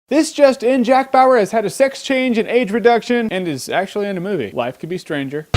This just in, Jack Bauer has had a sex change and age reduction and is actually in a movie. Life Could Be Stranger.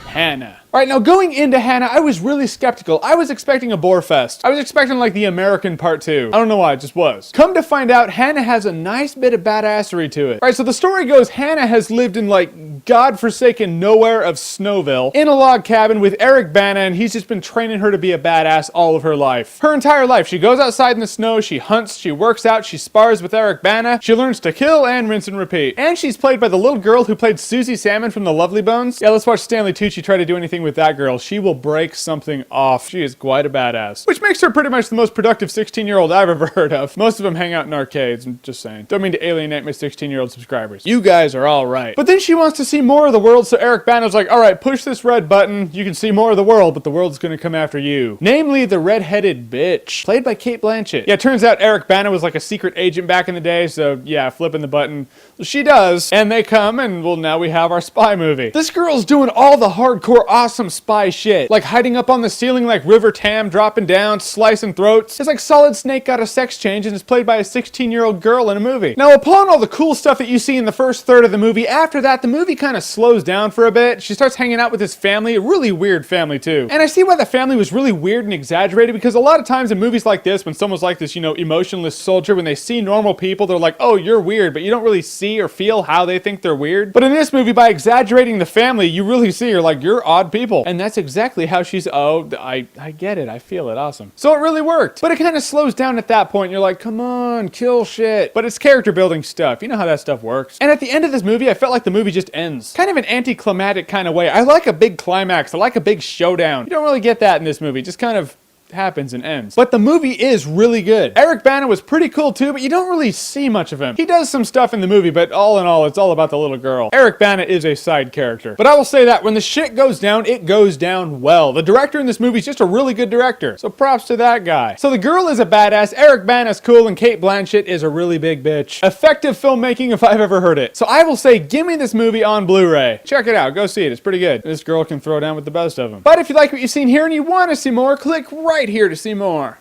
Hanna. Alright, now going into Hanna, I was really skeptical. I was expecting a bore fest. I was expecting like the American part 2. I don't know why, it just was. Come to find out, Hanna has a nice bit of badassery to it. Alright, so the story goes, Hanna has lived in like godforsaken nowhere of Snowville in a log cabin with Eric Bana, and he's just been training her to be a badass all of her life. Her entire life. She goes outside in the snow, she hunts, she works out, she spars with Eric Bana, she learns to kill and rinse and repeat. And she's played by the little girl who played Susie Salmon from The Lovely Bones. Yeah, let's watch Stanley Tucci try to do anything with that girl. She will break something off. She is quite a badass. Which makes her pretty much the most productive 16-year-old I've ever heard of. Most of them hang out in arcades, I'm just saying. Don't mean to alienate my 16-year-old subscribers. You guys are all right. But then she wants to see more of the world, so Eric Bana's like, alright, push this red button, you can see more of the world, but the world's gonna come after you. Namely, the red-headed bitch. Played by Cate Blanchett. Yeah, it turns out Eric Bana was like a secret agent back in the day, so yeah, flipping the button. She does, and they come, and well, now we have our spy movie. This girl's doing all the hardcore awesome spy shit. Like hiding up on the ceiling like River Tam, dropping down, slicing throats. It's like Solid Snake got a sex change and is played by a 16-year-old girl in a movie. Now, upon all the cool stuff that you see in the first third of the movie, after that, the movie kind of slows down for a bit. She starts hanging out with his family, a really weird family too. And I see why the family was really weird and exaggerated, because a lot of times in movies like this, when someone's like this, you know, emotionless soldier, when they see normal people, they're like, oh, you're weird, but you don't really see or feel how they think they're weird. But in this movie, by exaggerating the family, you really see you're like, you're odd people. And that's exactly how she's, oh, I get it, I feel it, awesome. So it really worked. But it kind of slows down at that point, and you're like, come on, kill shit. But it's character building stuff, you know how that stuff works. And at the end of this movie, I felt like the movie just ends. Kind of an anticlimactic kind of way. I like a big climax, I like a big showdown. You don't really get that in this movie, just kind of happens and ends. But the movie is really good. Eric Bana was pretty cool too, but you don't really see much of him. He does some stuff in the movie, but all in all, it's all about the little girl. Eric Bana is a side character. But I will say that when the shit goes down, it goes down well. The director in this movie is just a really good director, so props to that guy. So the girl is a badass, Eric Bana's cool, and Cate Blanchett is a really big bitch. Effective filmmaking if I've ever heard it. So I will say, give me this movie on Blu-ray. Check it out, go see it, it's pretty good. This girl can throw down with the best of them. But if you like what you've seen here and you want to see more, click right here to see more.